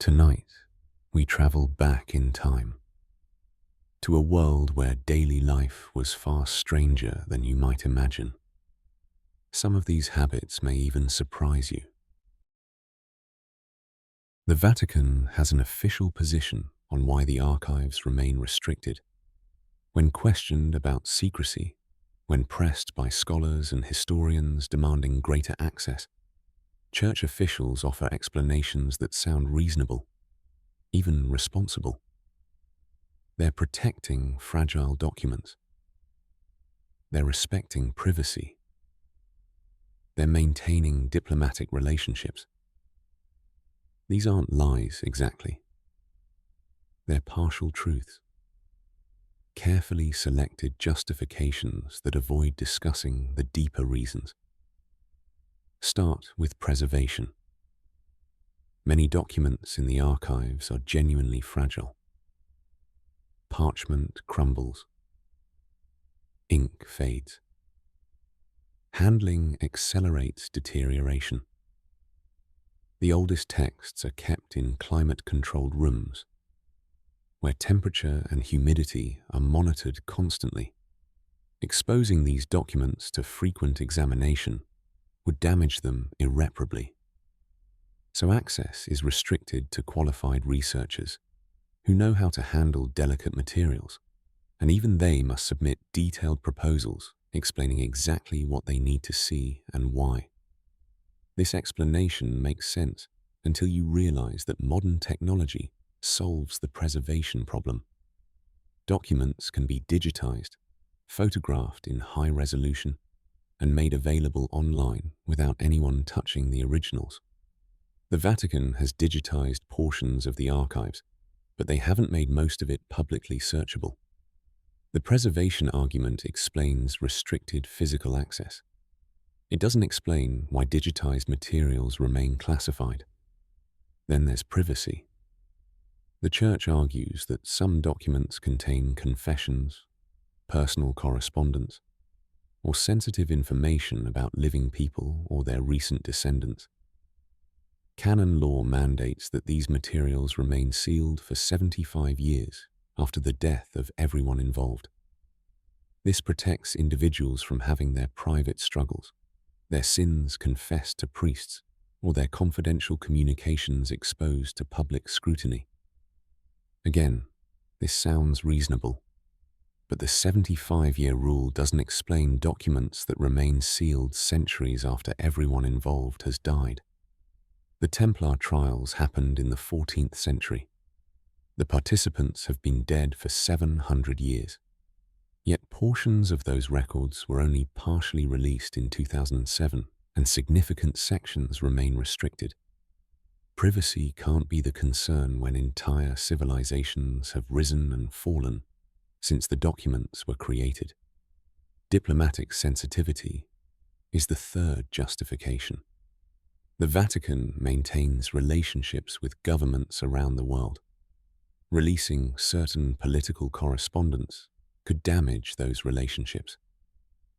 Tonight, we travel back in time to a world where daily life was far stranger than you might imagine. Some of these habits may even surprise you. The Vatican has an official position on why the archives remain restricted. When questioned about secrecy, when pressed by scholars and historians demanding greater access, church officials offer explanations that sound reasonable, even responsible. They're protecting fragile documents. They're respecting privacy. They're maintaining diplomatic relationships. These aren't lies exactly. They're partial truths. Carefully selected justifications that avoid discussing the deeper reasons. Start with preservation. Many documents in the archives are genuinely fragile. Parchment crumbles. Ink fades. Handling accelerates deterioration. The oldest texts are kept in climate-controlled rooms, where temperature and humidity are monitored constantly. Exposing these documents to frequent examination would damage them irreparably. So access is restricted to qualified researchers who know how to handle delicate materials, and even they must submit detailed proposals explaining exactly what they need to see and why. This explanation makes sense until you realize that modern technology solves the preservation problem. Documents can be digitized, photographed in high resolution, and made available online without anyone touching the originals. The Vatican has digitized portions of the archives, but they haven't made most of it publicly searchable. The preservation argument explains restricted physical access. It doesn't explain why digitized materials remain classified. Then there's privacy. The Church argues that some documents contain confessions, personal correspondence, or sensitive information about living people or their recent descendants. Canon law mandates that these materials remain sealed for 75 years after the death of everyone involved. This protects individuals from having their private struggles, their sins confessed to priests, or their confidential communications exposed to public scrutiny. Again, this sounds reasonable, but the 75-year rule doesn't explain documents that remain sealed centuries after everyone involved has died. The Templar trials happened in the 14th century. The participants have been dead for 700 years. Yet portions of those records were only partially released in 2007, and significant sections remain restricted. Privacy can't be the concern when entire civilizations have risen and fallen since the documents were created. Diplomatic sensitivity is the third justification. The Vatican maintains relationships with governments around the world. Releasing certain political correspondence could damage those relationships,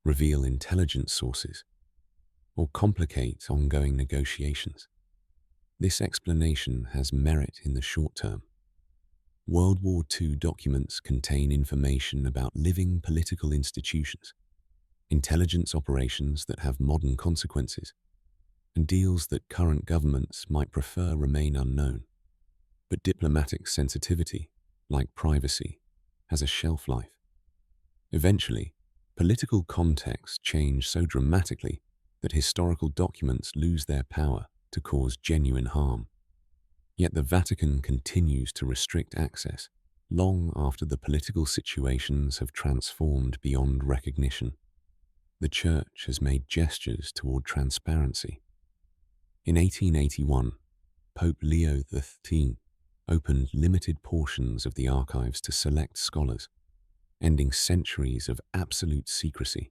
reveal intelligence sources, or complicate ongoing negotiations. This explanation has merit in the short term. World War II documents contain information about living political institutions, intelligence operations that have modern consequences, and deals that current governments might prefer remain unknown. But diplomatic sensitivity, like privacy, has a shelf life. Eventually, political contexts change so dramatically that historical documents lose their power to cause genuine harm. Yet the Vatican continues to restrict access long after the political situations have transformed beyond recognition. The Church has made gestures toward transparency. In 1881, Pope Leo XIII opened limited portions of the archives to select scholars, ending centuries of absolute secrecy.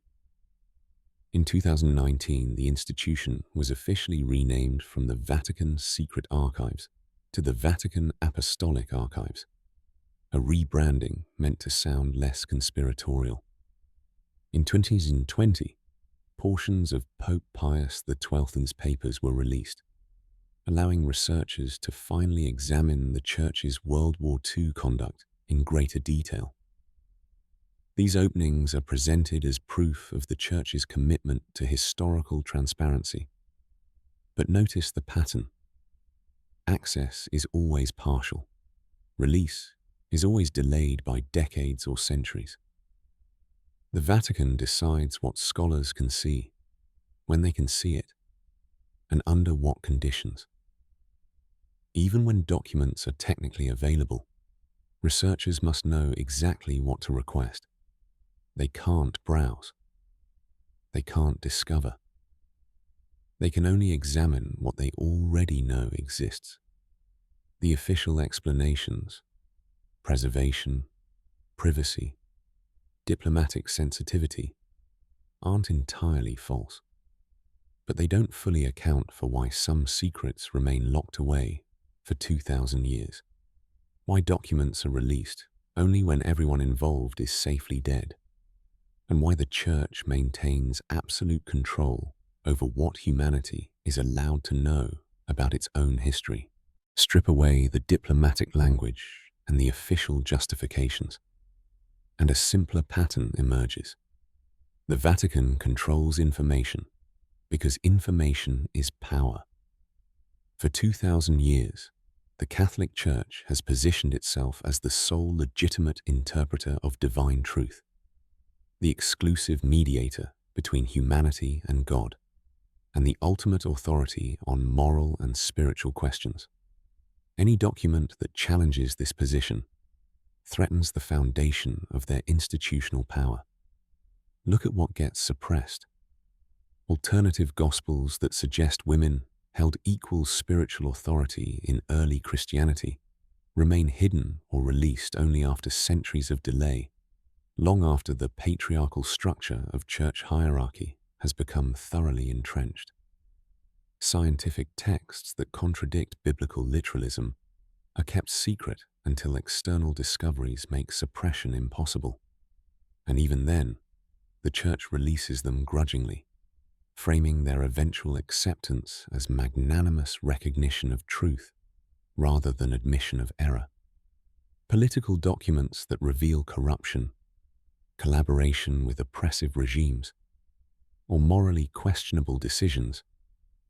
In 2019, the institution was officially renamed from the Vatican Secret Archives to the Vatican Apostolic Archives, a rebranding meant to sound less conspiratorial. In 2020, portions of Pope Pius XII's papers were released, allowing researchers to finally examine the Church's World War II conduct in greater detail. These openings are presented as proof of the Church's commitment to historical transparency. But notice the pattern. Access is always partial. Release is always delayed by decades or centuries. The Vatican decides what scholars can see, when they can see it, and under what conditions. Even when documents are technically available, researchers must know exactly what to request. They can't browse. They can't discover. They can only examine what they already know exists. The official explanations, preservation, privacy, diplomatic sensitivity, aren't entirely false. But they don't fully account for why some secrets remain locked away for 2,000 years. Why documents are released only when everyone involved is safely dead. And why the Church maintains absolute control over what humanity is allowed to know about its own history. Strip away the diplomatic language and the official justifications, and a simpler pattern emerges. The Vatican controls information because information is power. For 2,000 years, the Catholic Church has positioned itself as the sole legitimate interpreter of divine truth, the exclusive mediator between humanity and God, and the ultimate authority on moral and spiritual questions. Any document that challenges this position threatens the foundation of their institutional power. Look at what gets suppressed. Alternative gospels that suggest women held equal spiritual authority in early Christianity remain hidden or released only after centuries of delay, long after the patriarchal structure of church hierarchy has become thoroughly entrenched. Scientific texts that contradict biblical literalism are kept secret until external discoveries make suppression impossible. And even then, the Church releases them grudgingly, framing their eventual acceptance as magnanimous recognition of truth rather than admission of error. Political documents that reveal corruption, collaboration with oppressive regimes, or morally questionable decisions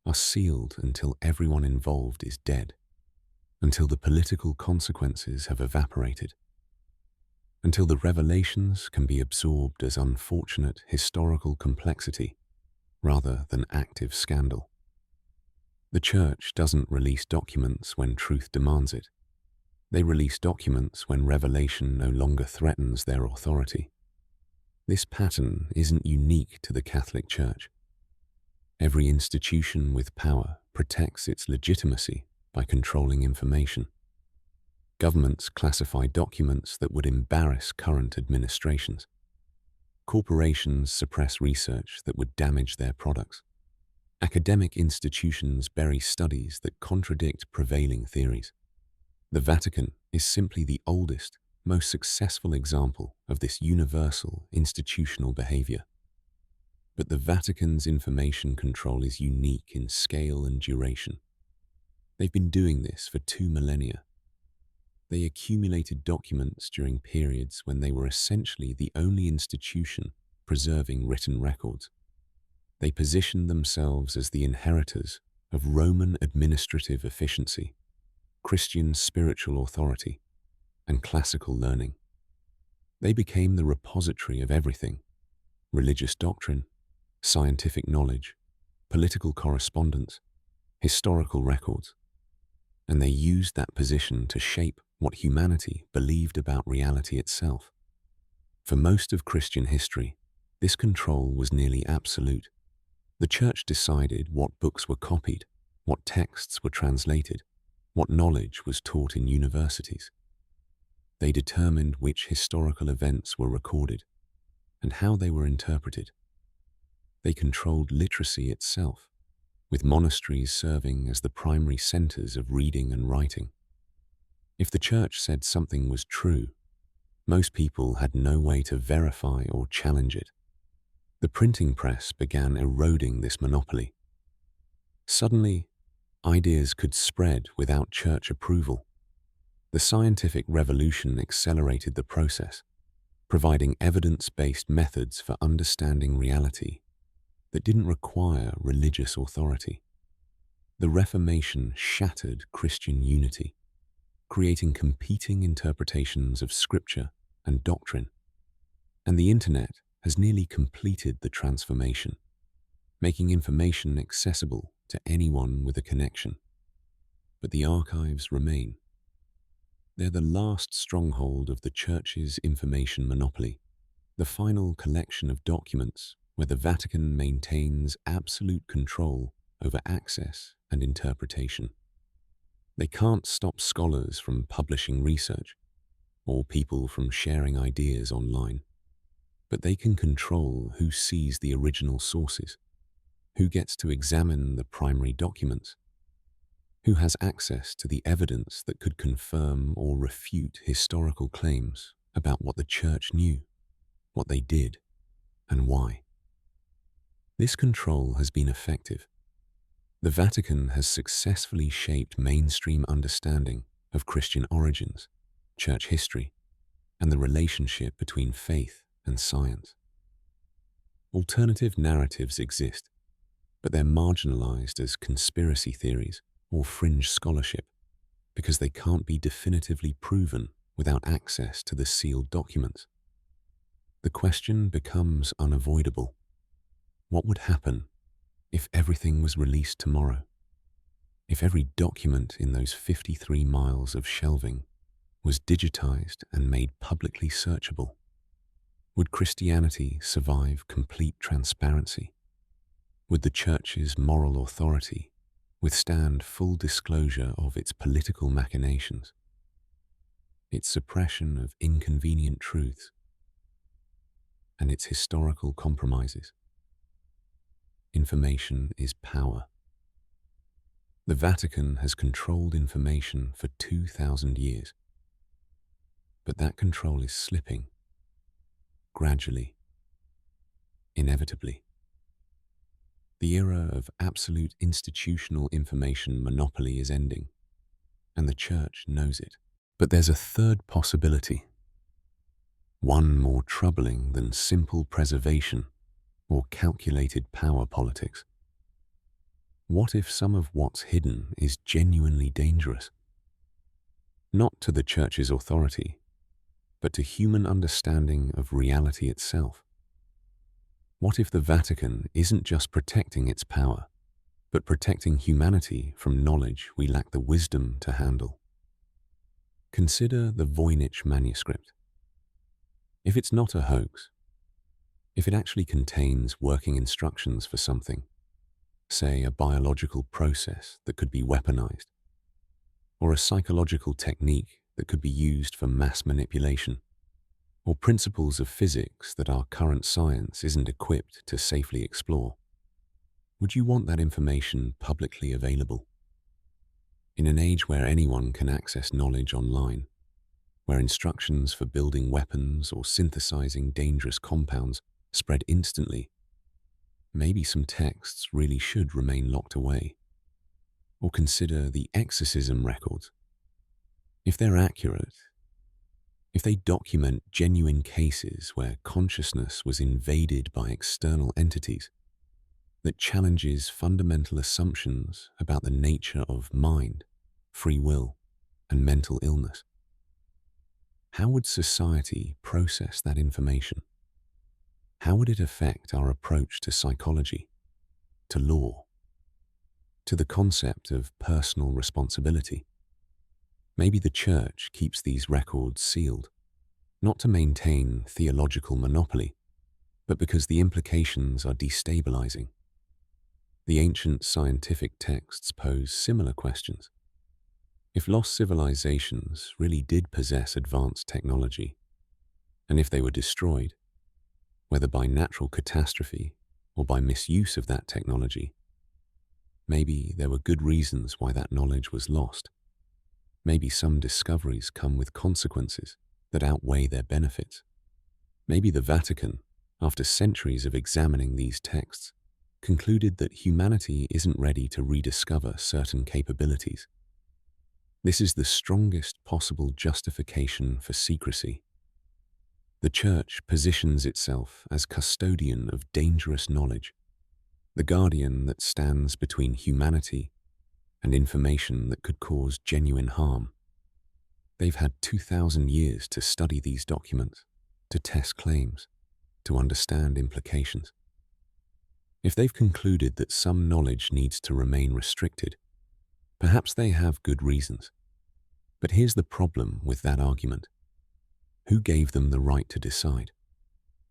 are sealed until everyone involved is dead, until the political consequences have evaporated, until the revelations can be absorbed as unfortunate historical complexity rather than active scandal. The Church doesn't release documents when truth demands it. They release documents when revelation no longer threatens their authority. This pattern isn't unique to the Catholic Church. Every institution with power protects its legitimacy by controlling information. Governments classify documents that would embarrass current administrations. Corporations suppress research that would damage their products. Academic institutions bury studies that contradict prevailing theories. The Vatican is simply the oldest, most successful example of this universal institutional behavior. But the Vatican's information control is unique in scale and duration. They've been doing this for 2 millennia. They accumulated documents during periods when they were essentially the only institution preserving written records. They positioned themselves as the inheritors of Roman administrative efficiency, Christian spiritual authority, and classical learning. They became the repository of everything: religious doctrine, scientific knowledge, political correspondence, historical records. And they used that position to shape what humanity believed about reality itself. For most of Christian history, this control was nearly absolute. The Church decided what books were copied, what texts were translated, what knowledge was taught in universities. They determined which historical events were recorded and how they were interpreted. They controlled literacy itself, with monasteries serving as the primary centers of reading and writing. If the Church said something was true, most people had no way to verify or challenge it. The printing press began eroding this monopoly. Suddenly, Ideas could spread without church approval. The scientific revolution accelerated the process, providing evidence-based methods for understanding reality that didn't require religious authority. The Reformation shattered Christian unity, creating competing interpretations of scripture and doctrine. And the internet has nearly completed the transformation, making information accessible to anyone with a connection. But the archives remain. They're the last stronghold of the Church's information monopoly, the final collection of documents where the Vatican maintains absolute control over access and interpretation. They can't stop scholars from publishing research or people from sharing ideas online, but they can control who sees the original sources, who gets to examine the primary documents, who has access to the evidence that could confirm or refute historical claims about what the Church knew, what they did, and why. This control has been effective. The Vatican has successfully shaped mainstream understanding of Christian origins, church history, and the relationship between faith and science. Alternative narratives exist, but they're marginalized as conspiracy theories or fringe scholarship because they can't be definitively proven without access to the sealed documents. The question becomes unavoidable. What would happen if everything was released tomorrow? If every document in those 53 miles of shelving was digitized and made publicly searchable? Would Christianity survive complete transparency? Would the Church's moral authority withstand full disclosure of its political machinations, its suppression of inconvenient truths, and its historical compromises? Information is power. The Vatican has controlled information for 2,000 years, but that control is slipping, gradually, inevitably. The era of absolute institutional information monopoly is ending, and the Church knows it. But there's a third possibility, one more troubling than simple preservation or calculated power politics. What if some of what's hidden is genuinely dangerous? Not to the Church's authority, but to human understanding of reality itself. What if the Vatican isn't just protecting its power, but protecting humanity from knowledge we lack the wisdom to handle? Consider the Voynich manuscript. If it's not a hoax, if it actually contains working instructions for something, say a biological process that could be weaponized, or a psychological technique that could be used for mass manipulation, or principles of physics that our current science isn't equipped to safely explore, would you want that information publicly available? In an age where anyone can access knowledge online, where instructions for building weapons or synthesizing dangerous compounds spread instantly, maybe some texts really should remain locked away. Or consider the exorcism records. If they're accurate, if they document genuine cases where consciousness was invaded by external entities, that challenges fundamental assumptions about the nature of mind, free will, and mental illness, how would society process that information? How would it affect our approach to psychology, to law, to the concept of personal responsibility? Maybe the Church keeps these records sealed, not to maintain theological monopoly, but because the implications are destabilizing. The ancient scientific texts pose similar questions. If lost civilizations really did possess advanced technology, and if they were destroyed, whether by natural catastrophe or by misuse of that technology, maybe there were good reasons why that knowledge was lost. Maybe some discoveries come with consequences that outweigh their benefits. Maybe the Vatican, after centuries of examining these texts, concluded that humanity isn't ready to rediscover certain capabilities. This is the strongest possible justification for secrecy. The Church positions itself as custodian of dangerous knowledge, the guardian that stands between humanity and information that could cause genuine harm. They've had 2,000 years to study these documents, to test claims, to understand implications. If they've concluded that some knowledge needs to remain restricted, perhaps they have good reasons. But here's the problem with that argument. Who gave them the right to decide?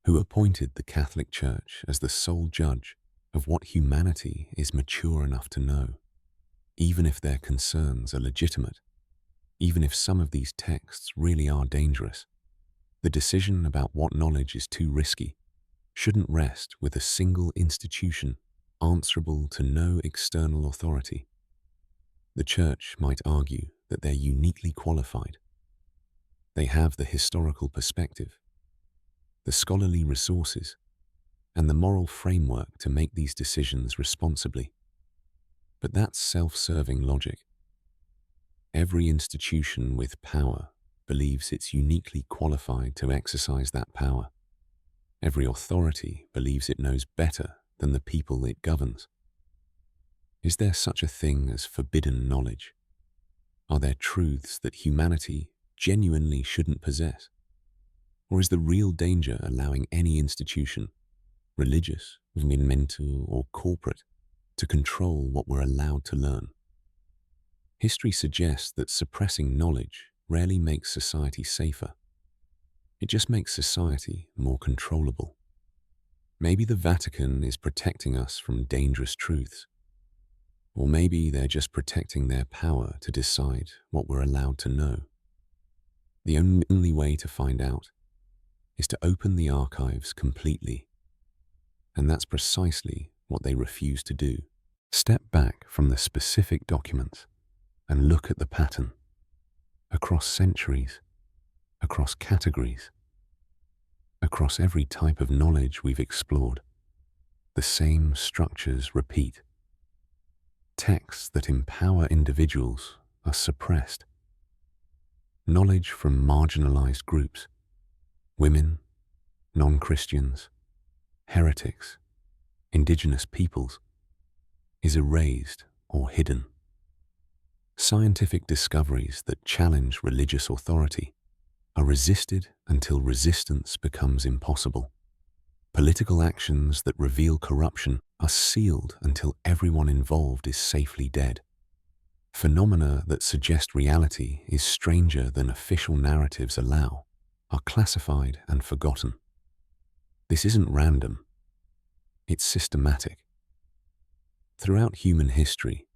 Who appointed the Catholic Church as the sole judge of what humanity is mature enough to know, even if their concerns are legitimate, even if some of these texts really are dangerous? The decision about what knowledge is too risky shouldn't rest with a single institution answerable to no external authority. The Church might argue that they're uniquely qualified. They have the historical perspective, the scholarly resources, and the moral framework to make these decisions responsibly. But that's self-serving logic. Every institution with power believes it's uniquely qualified to exercise that power. Every authority believes it knows better than the people it governs. Is there such a thing as forbidden knowledge? Are there truths that humanity genuinely shouldn't possess? Or is the real danger allowing any institution, religious, governmental, or corporate, to control what we're allowed to learn? History suggests that suppressing knowledge rarely makes society safer. It just makes society more controllable. Maybe the Vatican is protecting us from dangerous truths. Or maybe they're just protecting their power to decide what we're allowed to know. The only way to find out is to open the archives completely. And that's precisely what they refuse to do. Step back from the specific documents and look at the pattern. Across centuries, across categories, across every type of knowledge we've explored, the same structures repeat. Texts that empower individuals are suppressed. Knowledge from marginalized groups, women, non-Christians, heretics, indigenous peoples, is erased or hidden. Scientific discoveries that challenge religious authority are resisted until resistance becomes impossible. Political actions that reveal corruption are sealed until everyone involved is safely dead. Phenomena that suggest reality is stranger than official narratives allow are classified and forgotten. This isn't random. It's systematic. Throughout human history,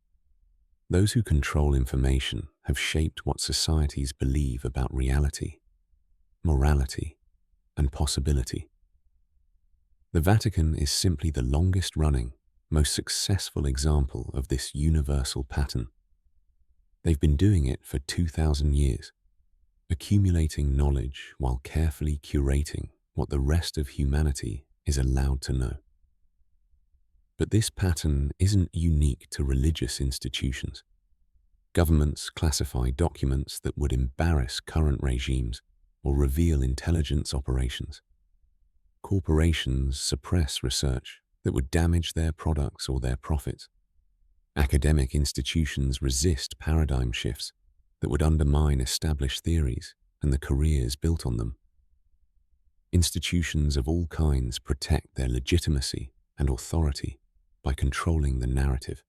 those who control information have shaped what societies believe about reality, morality, and possibility. The Vatican is simply the longest-running, most successful example of this universal pattern. They've been doing it for 2,000 years, accumulating knowledge while carefully curating what the rest of humanity is allowed to know. But this pattern isn't unique to religious institutions. Governments classify documents that would embarrass current regimes or reveal intelligence operations. Corporations suppress research that would damage their products or their profits. Academic institutions resist paradigm shifts that would undermine established theories and the careers built on them. Institutions of all kinds protect their legitimacy and authority by controlling the narrative,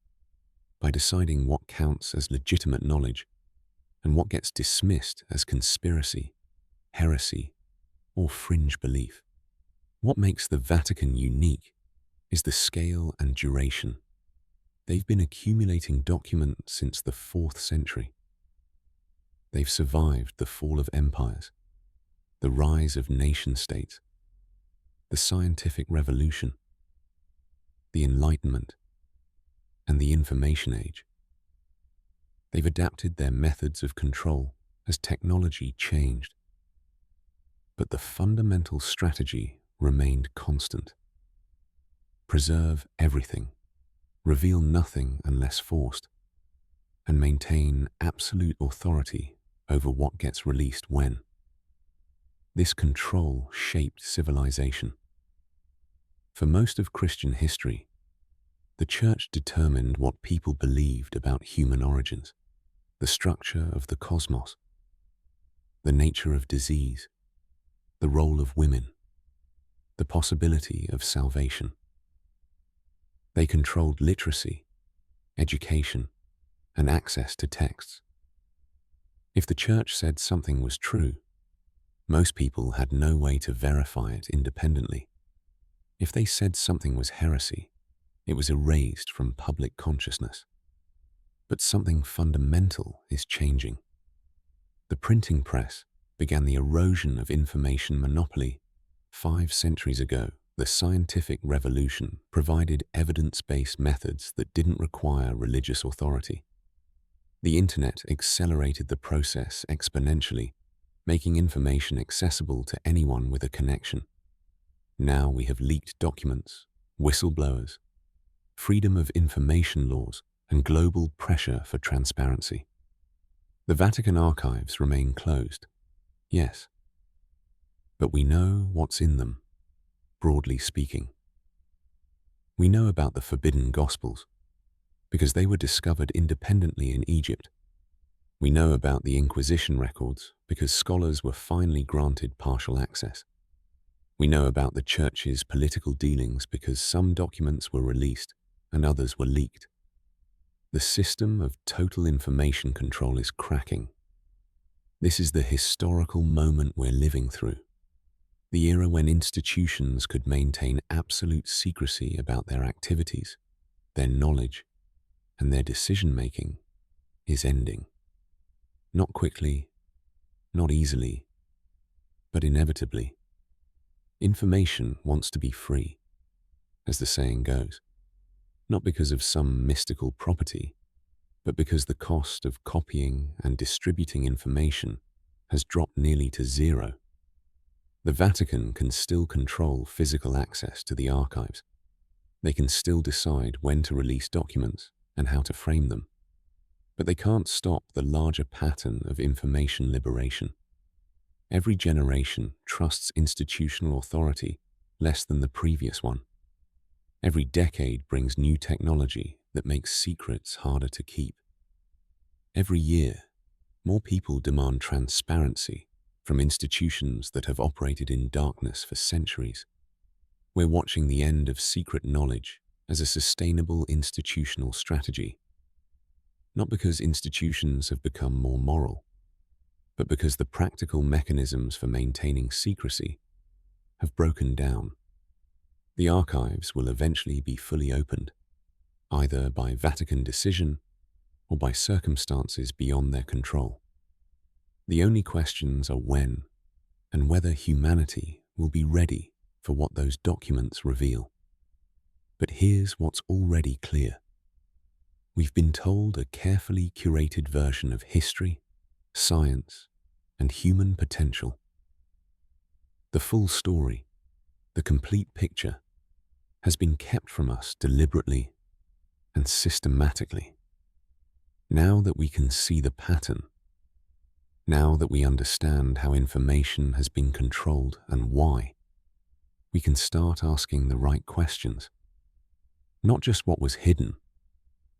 by deciding what counts as legitimate knowledge and what gets dismissed as conspiracy, heresy, or fringe belief. What makes the Vatican unique is the scale and duration. They've been accumulating documents since the 4th century. They've survived the fall of empires, the rise of nation-states, the scientific revolution, the Enlightenment, and the Information Age. They've adapted their methods of control as technology changed. But the fundamental strategy remained constant. preserve everything, reveal nothing unless forced, and maintain absolute authority over what gets released when. This control shaped civilization. For most of Christian history, the Church determined what people believed about human origins, the structure of the cosmos, the nature of disease, the role of women, the possibility of salvation. They controlled literacy, education, and access to texts. If the Church said something was true, most people had no way to verify it independently. If they said something was heresy, it was erased from public consciousness. But something fundamental is changing. The printing press began the erosion of information monopoly. 5 centuries ago, the scientific revolution provided evidence-based methods that didn't require religious authority. The internet accelerated the process exponentially, making information accessible to anyone with a connection. Now we have leaked documents, whistleblowers, freedom of information laws, and global pressure for transparency. The Vatican archives remain closed, yes, but we know what's in them, broadly speaking. We know about the forbidden Gospels, because they were discovered independently in Egypt. We know about the Inquisition records because scholars were finally granted partial access. We know about the Church's political dealings because some documents were released and others were leaked. The system of total information control is cracking. This is the historical moment we're living through. The era when institutions could maintain absolute secrecy about their activities, their knowledge, and their decision-making is ending. Not quickly, not easily, but inevitably. Information wants to be free, as the saying goes, not because of some mystical property, but because the cost of copying and distributing information has dropped nearly to zero. The Vatican can still control physical access to the archives. They can still decide when to release documents and how to frame them. But they can't stop the larger pattern of information liberation. Every generation trusts institutional authority less than the previous one. Every decade brings new technology that makes secrets harder to keep. Every year, more people demand transparency from institutions that have operated in darkness for centuries. We're watching the end of secret knowledge as a sustainable institutional strategy. Not because institutions have become more moral, but because the practical mechanisms for maintaining secrecy have broken down. The archives will eventually be fully opened, either by Vatican decision or by circumstances beyond their control. The only questions are when and whether humanity will be ready for what those documents reveal. But here's what's already clear. We've been told a carefully curated version of history, science, and human potential. The full story, the complete picture, has been kept from us deliberately and systematically. Now that we can see the pattern, now that we understand how information has been controlled and why, we can start asking the right questions. Not just what was hidden,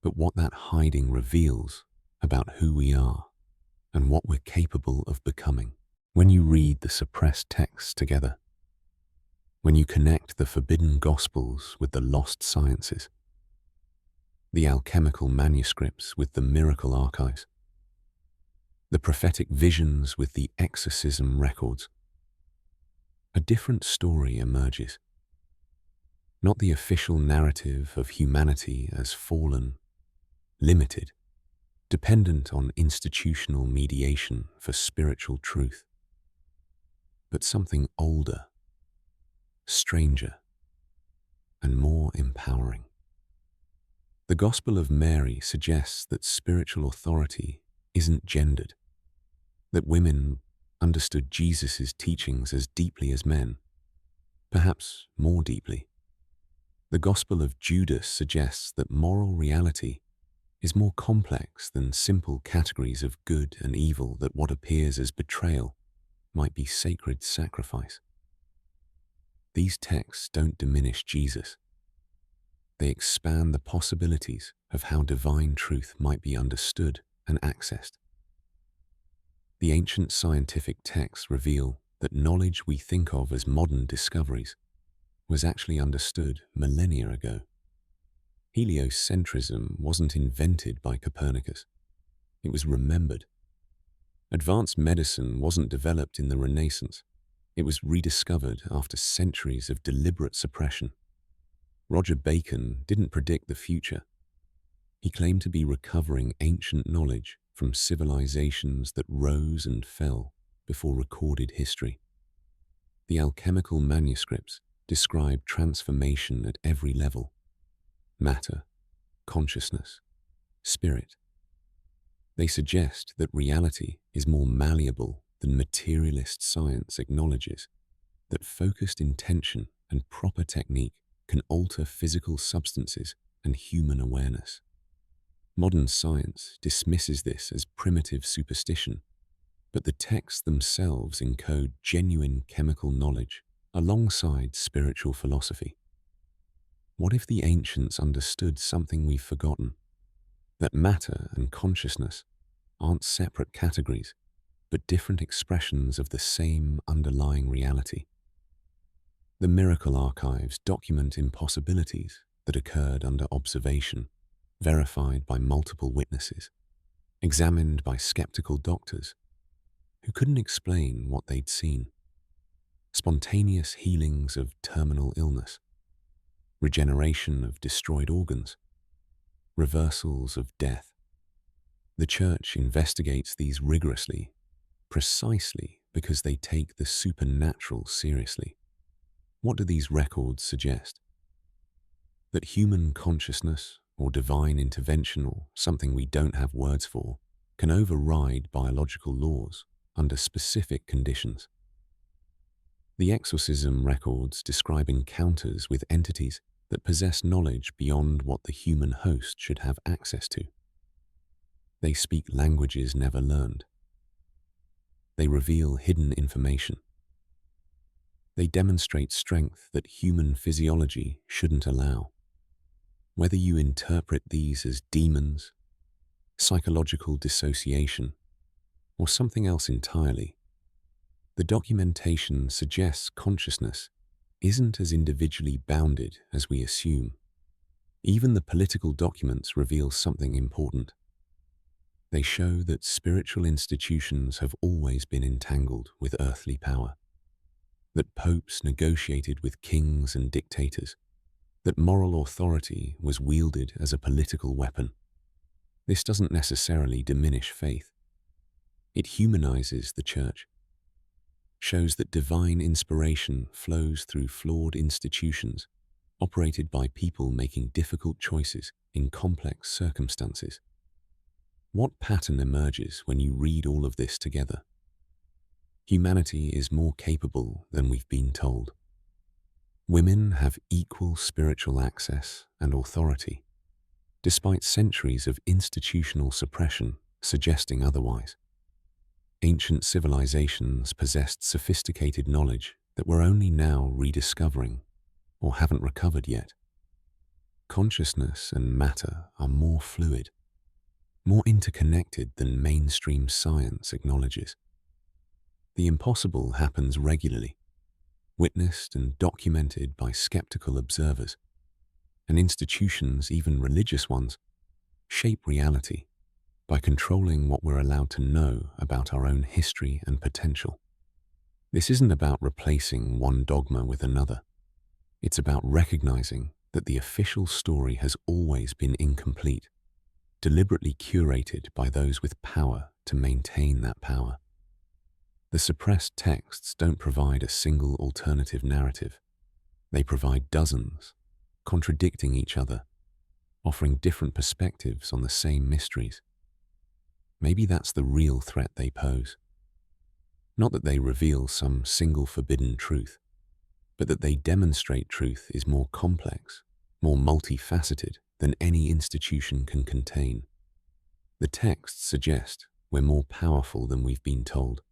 but what that hiding reveals about who we are and what we're capable of becoming. When you read the suppressed texts together, when you connect the forbidden Gospels with the lost sciences, the alchemical manuscripts with the miracle archives, the prophetic visions with the exorcism records, a different story emerges. Not the official narrative of humanity as fallen, limited, dependent on institutional mediation for spiritual truth, but something older, stranger, and more empowering. The Gospel of Mary suggests that spiritual authority isn't gendered, that women understood Jesus' teachings as deeply as men, perhaps more deeply. The Gospel of Judas suggests that moral reality is more complex than simple categories of good and evil, that what appears as betrayal might be sacred sacrifice. These texts don't diminish Jesus. They expand the possibilities of how divine truth might be understood and accessed. The ancient scientific texts reveal that knowledge we think of as modern discoveries was actually understood millennia ago. Heliocentrism wasn't invented by Copernicus. It was remembered. Advanced medicine wasn't developed in the Renaissance. It was rediscovered after centuries of deliberate suppression. Roger Bacon didn't predict the future. He claimed to be recovering ancient knowledge from civilizations that rose and fell before recorded history. The alchemical manuscripts describe transformation at every level: matter, consciousness, spirit. They suggest that reality is more malleable than materialist science acknowledges, that focused intention and proper technique can alter physical substances and human awareness. Modern science dismisses this as primitive superstition, but the texts themselves encode genuine chemical knowledge alongside spiritual philosophy. What if the ancients understood something we've forgotten? That matter and consciousness aren't separate categories, but different expressions of the same underlying reality. The miracle archives document impossibilities that occurred under observation, verified by multiple witnesses, examined by skeptical doctors who couldn't explain what they'd seen. Spontaneous healings of terminal illness, regeneration of destroyed organs, reversals of death. The Church investigates these rigorously, precisely because they take the supernatural seriously. What do these records suggest? That human consciousness or divine intervention, or something we don't have words for, can override biological laws under specific conditions. The exorcism records describe encounters with entities that possess knowledge beyond what the human host should have access to. They speak languages never learned. They reveal hidden information. They demonstrate strength that human physiology shouldn't allow. Whether you interpret these as demons, psychological dissociation, or something else entirely, the documentation suggests consciousness isn't as individually bounded as we assume. Even the political documents reveal something important. They show that spiritual institutions have always been entangled with earthly power, that popes negotiated with kings and dictators, that moral authority was wielded as a political weapon. This doesn't necessarily diminish faith. It humanizes the Church, shows that divine inspiration flows through flawed institutions operated by people making difficult choices in complex circumstances. What pattern emerges when you read all of this together? Humanity is more capable than we've been told. Women have equal spiritual access and authority, despite centuries of institutional suppression suggesting otherwise. Ancient civilizations possessed sophisticated knowledge that we're only now rediscovering or haven't recovered yet. Consciousness and matter are more fluid, more interconnected than mainstream science acknowledges. The impossible happens regularly, witnessed and documented by skeptical observers, and institutions, even religious ones, shape reality by controlling what we're allowed to know about our own history and potential. This isn't about replacing one dogma with another. It's about recognizing that the official story has always been incomplete, deliberately curated by those with power to maintain that power. The suppressed texts don't provide a single alternative narrative. They provide dozens, contradicting each other, offering different perspectives on the same mysteries. Maybe that's the real threat they pose. Not that they reveal some single forbidden truth, but that they demonstrate truth is more complex more multifaceted than any institution can contain. The texts suggest we're more powerful than we've been told,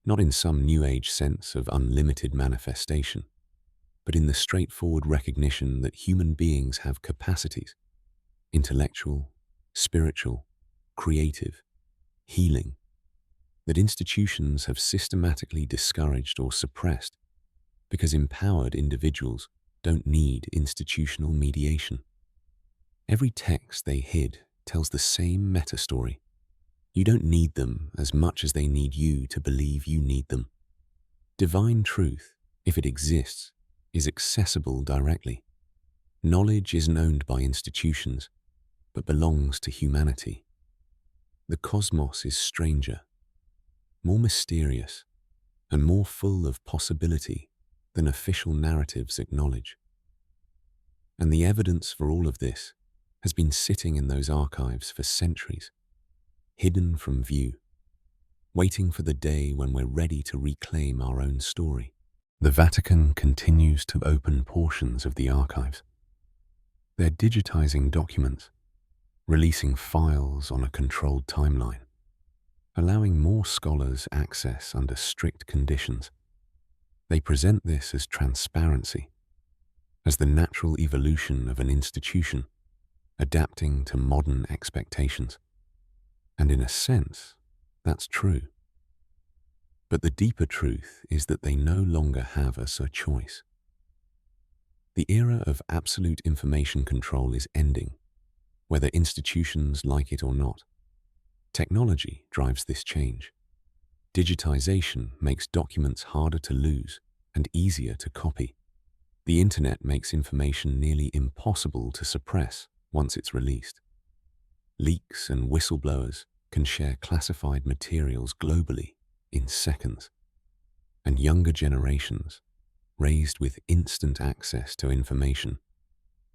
not in some New Age sense of unlimited manifestation, but in the straightforward recognition that human beings have capacities: intellectual, spiritual, creative, healing, that institutions have systematically discouraged or suppressed because empowered individuals don't need institutional mediation. Every text they hid tells the same meta-story. You don't need them as much as they need you to believe you need them. Divine truth, if it exists, is accessible directly. Knowledge isn't owned by institutions, but belongs to humanity. The cosmos is stranger, more mysterious, and more full of possibility than official narratives acknowledge. And the evidence for all of this has been sitting in those archives for centuries, hidden from view, waiting for the day when we're ready to reclaim our own story. The Vatican continues to open portions of the archives. They're digitizing documents, releasing files on a controlled timeline, allowing more scholars access under strict conditions. They present this as transparency, as the natural evolution of an institution adapting to modern expectations. And in a sense, that's true. But the deeper truth is that they no longer have a choice. The era of absolute information control is ending, whether institutions like it or not. Technology drives this change. Digitization makes documents harder to lose and easier to copy. The internet makes information nearly impossible to suppress once it's released. Leaks and whistleblowers can share classified materials globally in seconds. And younger generations, raised with instant access to information,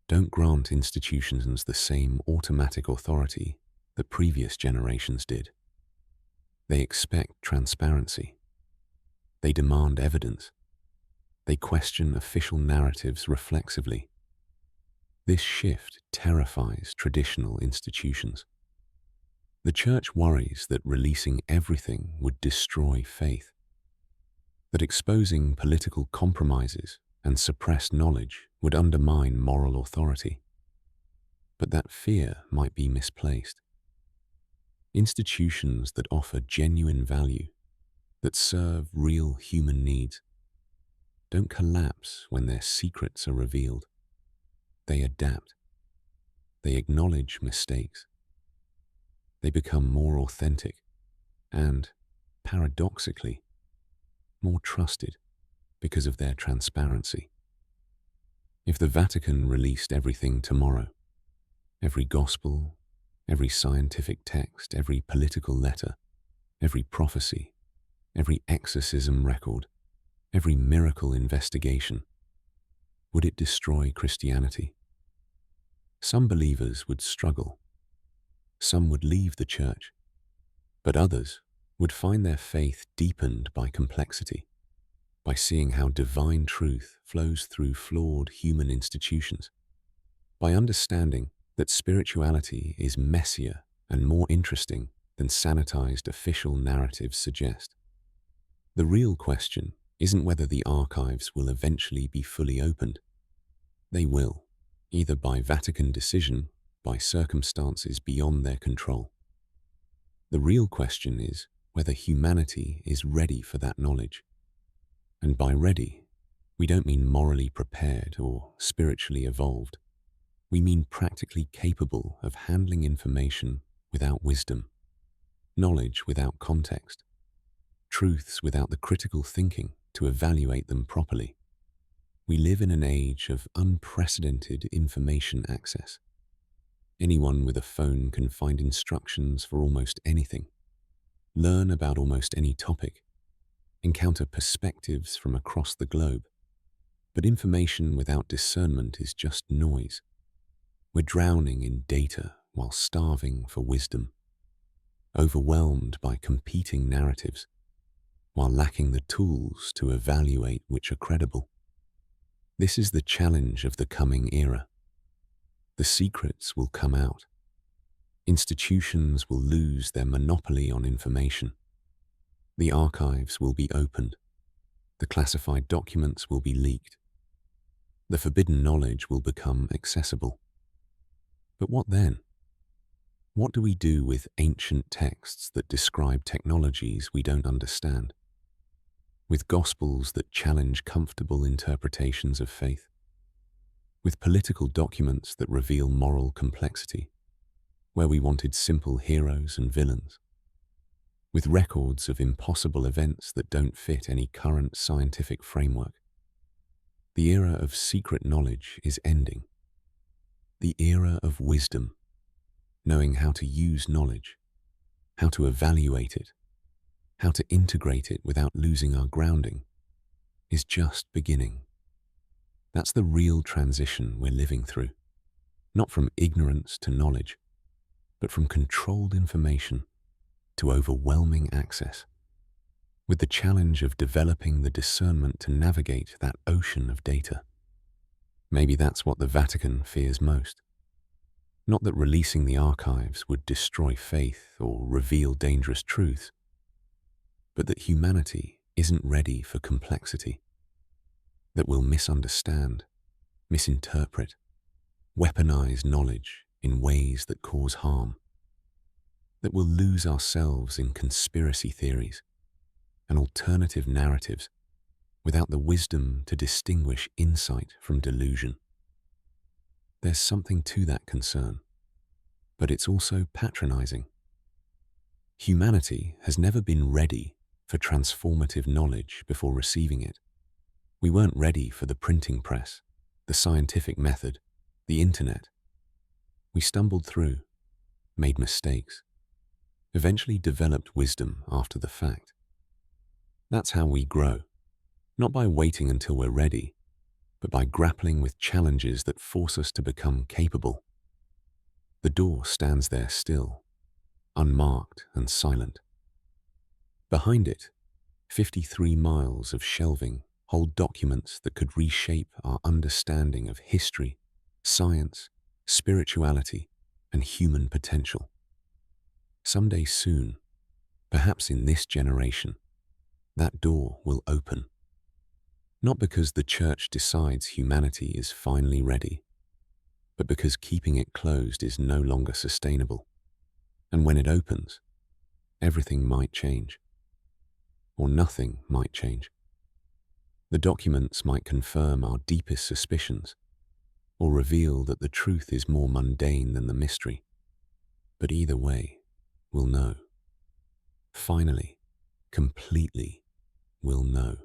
don't grant institutions the same automatic authority that previous generations did. They expect transparency. They demand evidence. They question official narratives reflexively. This shift terrifies traditional institutions. The Church worries that releasing everything would destroy faith, that exposing political compromises and suppressed knowledge would undermine moral authority. But that fear might be misplaced. Institutions that offer genuine value, that serve real human needs, don't collapse when their secrets are revealed. They adapt. They acknowledge mistakes. They become more authentic and, paradoxically, more trusted because of their transparency. If the Vatican released everything tomorrow, every gospel, every scientific text, every political letter, every prophecy, every exorcism record, every miracle investigation, would it destroy Christianity? Some believers would struggle. Some would leave the church, but others would find their faith deepened by complexity, by seeing how divine truth flows through flawed human institutions, by understanding that spirituality is messier and more interesting than sanitized official narratives suggest. The real question isn't whether the archives will eventually be fully opened. They will, either by Vatican decision, by circumstances beyond their control. The real question is whether humanity is ready for that knowledge. And by ready, we don't mean morally prepared or spiritually evolved. We mean practically capable of handling information without wisdom, knowledge without context, truths without the critical thinking to evaluate them properly. We live in an age of unprecedented information access. Anyone with a phone can find instructions for almost anything, learn about almost any topic, encounter perspectives from across the globe. But information without discernment is just noise. We're drowning in data while starving for wisdom, overwhelmed by competing narratives, while lacking the tools to evaluate which are credible. This is the challenge of the coming era. The secrets will come out. Institutions will lose their monopoly on information. The archives will be opened. The classified documents will be leaked. The forbidden knowledge will become accessible. But what then? What do we do with ancient texts that describe technologies we don't understand? With gospels that challenge comfortable interpretations of faith? With political documents that reveal moral complexity, where we wanted simple heroes and villains? With records of impossible events that don't fit any current scientific framework? The era of secret knowledge is ending. The era of wisdom, knowing how to use knowledge, how to evaluate it, how to integrate it without losing our grounding, is just beginning. That's the real transition we're living through, not from ignorance to knowledge, but from controlled information to overwhelming access, with the challenge of developing the discernment to navigate that ocean of data. Maybe that's what the Vatican fears most. Not that releasing the archives would destroy faith or reveal dangerous truths, but that humanity isn't ready for complexity, that we'll misunderstand, misinterpret, weaponize knowledge in ways that cause harm, that we'll lose ourselves in conspiracy theories and alternative narratives without the wisdom to distinguish insight from delusion. There's something to that concern, but it's also patronizing. Humanity has never been ready for transformative knowledge before receiving it. We weren't ready for the printing press, the scientific method, the internet. We stumbled through, made mistakes, eventually developed wisdom after the fact. That's how we grow, not by waiting until we're ready, but by grappling with challenges that force us to become capable. The door stands there still, unmarked and silent. Behind it, 53 miles of shelving hold documents that could reshape our understanding of history, science, spirituality, and human potential. Someday soon, perhaps in this generation, that door will open. Not because the church decides humanity is finally ready, but because keeping it closed is no longer sustainable. And when it opens, everything might change. Or nothing might change. The documents might confirm our deepest suspicions, or reveal that the truth is more mundane than the mystery. But either way, we'll know. Finally, completely, we'll know.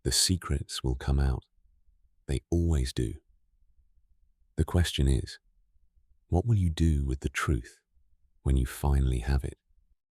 The secrets will come out. They always do. The question is, what will you do with the truth when you finally have it?